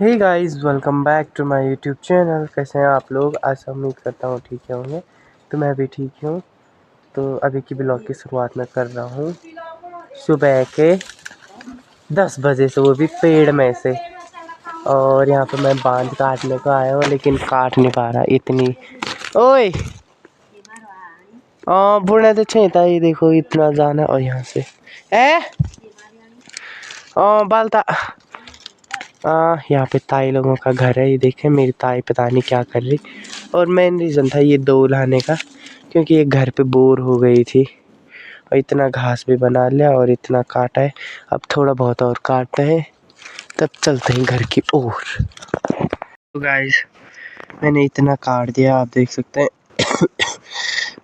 Hey guys, welcome back to my YouTube channel. कैसे हैं आप लोग? आज उम्मीद करता हूँ ठीक है होंगे। तो मैं भी ठीक हूँ। तो अभी की ब्लॉग की शुरुआत मैं कर रहा हूँ सुबह के 10 बजे से, वो भी पेड़ में से। और यहाँ पे मैं बांध काटने को आया हूँ, लेकिन काट नहीं पा रहा इतनी। ओए बुढ़ा तो छेता ही, देखो इतना जाना। और यहाँ से बालता यहाँ पे ताई लोगों का घर है। ये देखें, मेरी ताई पता नहीं क्या कर रही। और मेन रीज़न था ये दो लाने का, क्योंकि ये घर पे बोर हो गई थी। और इतना घास भी बना लिया और इतना काटा है। अब थोड़ा बहुत और काटते हैं, तब चलते हैं घर की ओर। तो गाइस, मैंने इतना काट दिया, आप देख सकते हैं।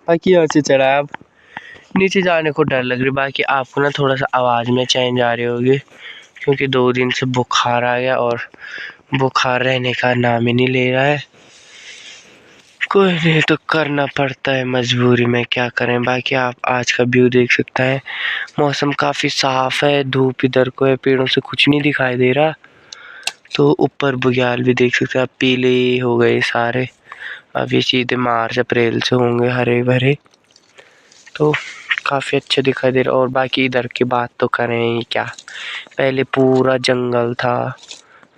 बाकी यहाँ से चढ़ा, अब नीचे जाने को डर लग रही। बाकी आपको ना थोड़ा सा आवाज़ में चेंज आ रही होगी, क्योंकि 2 दिन से बुखार आ गया और बुखार रहने का नाम ही नहीं ले रहा है। कोई नहीं, तो करना पड़ता है, मजबूरी में क्या करें। बाकी आप आज का व्यू देख सकते हैं। मौसम काफ़ी साफ है, धूप इधर को है, पेड़ों से कुछ नहीं दिखाई दे रहा। तो ऊपर बुग्याल भी देख सकते हैं, अब पीले हो गए सारे। अब ये सीधे मार्च अप्रैल से होंगे हरे भरे। तो काफ़ी अच्छा दिखाई दे रहा। और बाकी इधर की बात तो करें ही क्या, पहले पूरा जंगल था।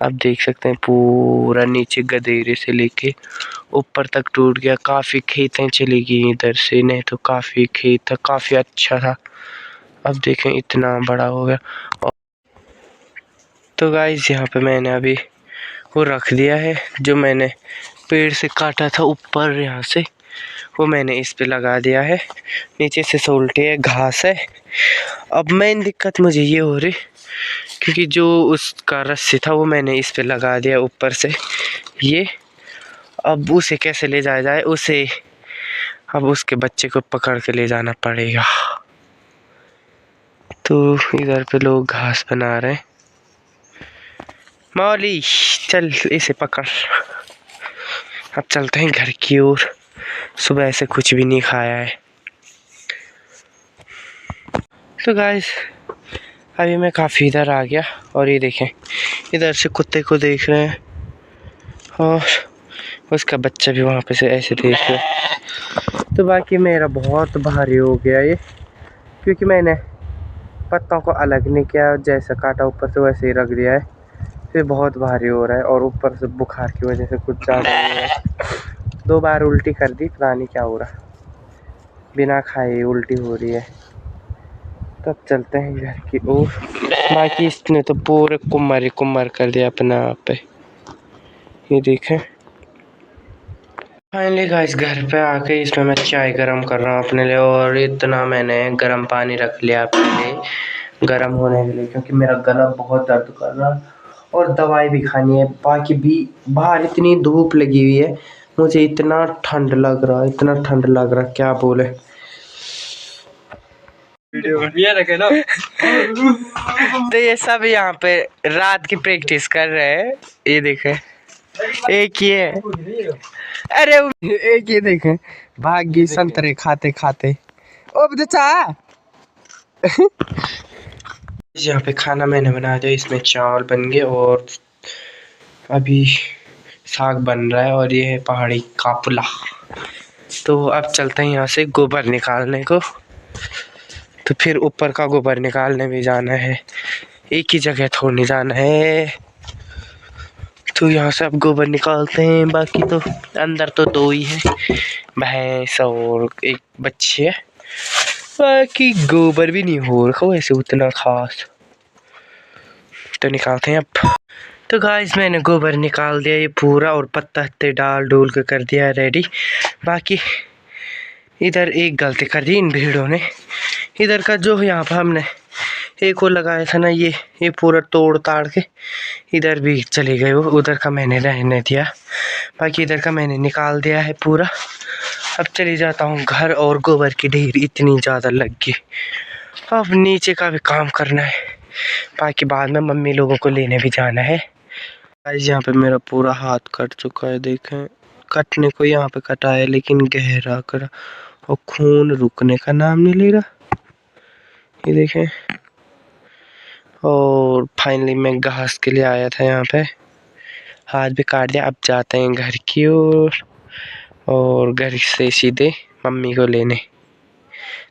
आप देख सकते हैं पूरा नीचे गदेरे से लेके ऊपर तक टूट गया। काफ़ी खेतें चली गई इधर से, नहीं तो काफ़ी खेत था, काफ़ी अच्छा था। अब देखें इतना बड़ा हो गया। तो गाइस, यहाँ पे मैंने अभी वो रख दिया है, जो मैंने पेड़ से काटा था ऊपर यहाँ से, वो मैंने इस पे लगा दिया है। नीचे से सोल्टी है, घास है। अब मेन दिक्कत मुझे ये हो रही, क्योंकि जो उसका रस्सी था वो मैंने इस पे लगा दिया ऊपर से। ये अब उसे कैसे ले जाया जाए, उसे अब उसके बच्चे को पकड़ के ले जाना पड़ेगा। तो इधर पे लोग घास बना रहे हैं। मौली चल, इसे पकड़। अब चलते हैं घर की ओर। सुबह से कुछ भी नहीं खाया है। तो गाइस, अभी मैं काफ़ी इधर आ गया और ये देखें, इधर से कुत्ते को देख रहे हैं और उसका बच्चा भी वहाँ पे से ऐसे देख रहा है। तो बाकी मेरा बहुत भारी हो गया ये, क्योंकि मैंने पत्तों को अलग नहीं किया, जैसा काटा ऊपर से वैसे ही रख दिया है। फिर बहुत भारी हो रहा है और ऊपर से बुखार की वजह से कुछ ज़्यादा हो रहा है। 2 बार उल्टी कर दी, पता नहीं क्या हो रहा, बिना खाए उल्टी हो रही है। तब चलते हैं घर की ओर। बाकी इसने तो पूरे कुम्हार ही कुम्हार कर दिया अपने आप पे, ये देखें। फाइनली गाइस, घर पे आके इसमें मैं चाय गरम कर रहा हूँ अपने लिए। और इतना मैंने गर्म पानी रख लिया अपने लिए गरम होने के लिए, क्योंकि मेरा गला बहुत दर्द कर रहा है और दवाई भी खानी है। बाकी भी बाहर इतनी धूप लगी हुई है, मुझे इतना ठंड लग रहा है, इतना ठंड लग रहा है क्या बोले। वीडियो रखे ना। तो ये सब यहाँ पे रात की प्रैक्टिस कर रहे हैं, ये देखें। एक ये है, अरे एक ये देखें, भागी संतरे खाते खाते। ओ बच्चा, यहाँ पे खाना मैंने बना दिया। इसमें चावल बन गए और अभी साग बन रहा है और ये है पहाड़ी का पुलाव। तो अब चलते हैं यहाँ से गोबर निकालने को। तो फिर ऊपर का गोबर निकालने भी जाना है, एक ही जगह थोड़ी जाना है। तो यहाँ से अब गोबर निकालते हैं। बाकी तो अंदर तो 2 ही है, भैंस और एक बच्ची है। बाकी गोबर भी नहीं हो रखा वैसे उतना खास। तो निकालते हैं अब। तो गाइस, मैंने गोबर निकाल दिया ये पूरा और पत्ता डाल डोल के कर दिया है रेडी। बाकी इधर एक गलती कर दी इन भीड़ों ने। इधर का जो यहाँ पर हमने एक वो लगाया था ना, ये पूरा तोड़ ताड़ के इधर भी चले गए वो। उधर का मैंने रहने दिया, बाकी इधर का मैंने निकाल दिया है पूरा। अब चली जाता हूँ घर, और गोबर की ढेर इतनी ज़्यादा लग गई। अब नीचे का भी काम करना है, बाकी बाद में मम्मी लोगों को लेने भी जाना है। आज यहाँ पे मेरा पूरा हाथ कट चुका है, देखें। कटने को यहाँ पे कटा है, लेकिन गहरा करा और खून रुकने का नाम नहीं ले रहा, ये देखें। और फाइनली मैं घास के लिए आया था यहाँ पे, हाथ भी काट दिया। अब जाते हैं घर की ओर और घर से सीधे मम्मी को लेने।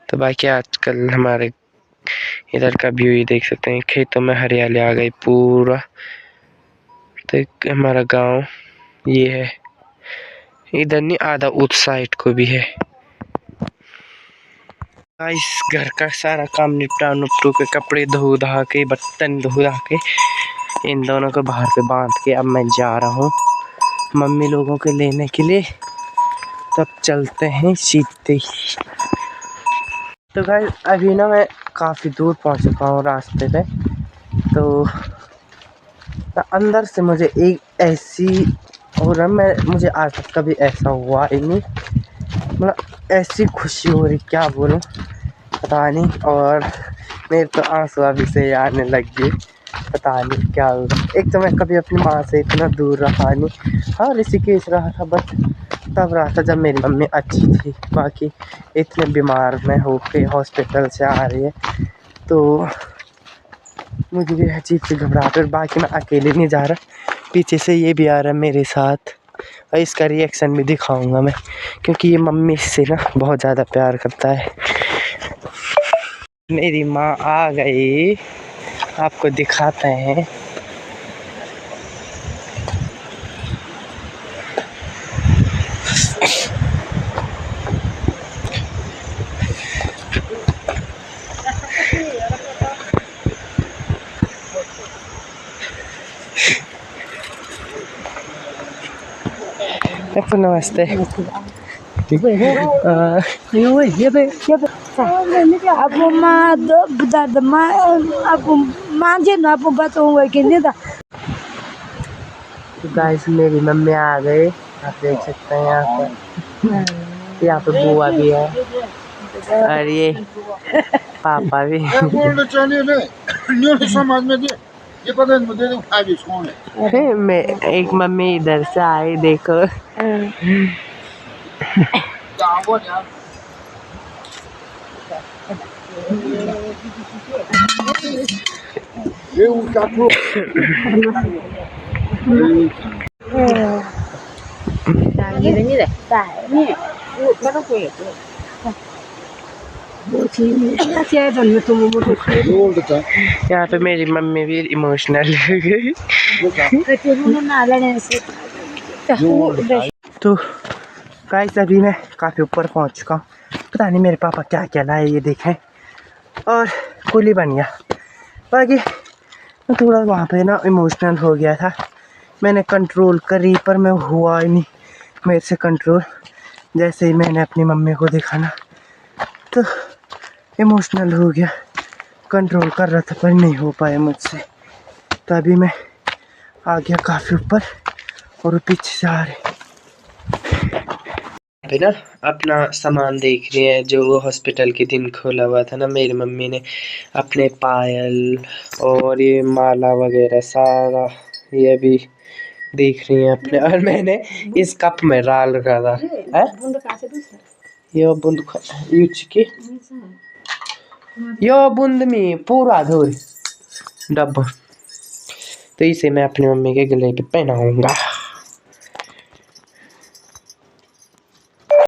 तो बाकी आजकल हमारे इधर का व्यू ही देख सकते हैं, खेतों में हरियाली आ गई पूरा। तो हमारा गांव ये है, इधर नहीं आधा उस साइड को भी है। इस घर का सारा काम निपटा नुपटू के, कपड़े धो धा के, बर्तन धो धा के, इन दोनों को बाहर पे बांध के अब मैं जा रहा हूँ मम्मी लोगों के लेने के लिए। तब चलते हैं सीधे। तो गाइस अभी ना मैं काफ़ी दूर पहुँच चुका हूँ रास्ते पे। तो अंदर से मुझे एक ऐसी, और मुझे आज तक कभी ऐसा हुआ ही नहीं, मतलब ऐसी खुशी हो रही क्या बोलूँ पता नहीं। और मेरे तो आंसू अभी से आने लग गए, पता नहीं क्या होगा। एक तो मैं कभी अपनी माँ से इतना दूर रहा नहीं। हाँ ऋषिकेश रहा था, बट तब रहा था जब मेरी मम्मी अच्छी थी। बाकी इतने बीमार में होके हॉस्पिटल से आ रही है तो मुझे भी अजीब सी घबराहट। और बाकी मैं अकेले नहीं जा रहा, पीछे से ये भी आ रहा है मेरे साथ, और इसका रिएक्शन भी दिखाऊंगा मैं, क्योंकि ये मम्मी से ना बहुत ज़्यादा प्यार करता है। मेरी माँ आ गई, आपको दिखाते हैं। नमस्ते। गाइस मेरी मम्मी आ गई, आप देख सकते हैं यहाँ पे बुआ भी है और ये पापा भी। मैं एक मम्मी इधर से आई, देखो। यहाँ पे मेरी मम्मी भी इमोशनल हो गई। तो गाइस अभी मैं काफ़ी ऊपर पहुँच चुका हूँ, पता नहीं मेरे पापा क्या क्या लाए ये देखें। और कुली बन गया। बाकी मैं थोड़ा वहाँ पे ना इमोशनल हो गया था, मैंने कंट्रोल करी पर मैं हुआ ही नहीं मेरे से कंट्रोल। जैसे ही मैंने अपनी मम्मी को देखा ना तो इमोशनल हो गया, कंट्रोल कर रहा था पर नहीं हो पाया मुझसे। तो अभी मैं आ गया काफ़ी ऊपर और पीछे से आ रहे अभी ना अपना सामान देख रही है जो वो हॉस्पिटल के दिन खोला हुआ था ना। मेरी मम्मी ने अपने पायल और ये माला वगैरह सारा ये भी देख रही है अपने। और मैंने इस कप में डाल रखा था ये बूंद की यो बूंद में पूरा धोल डब्बा। तो इसे मैं अपनी मम्मी के गले पे पहनाऊंगा।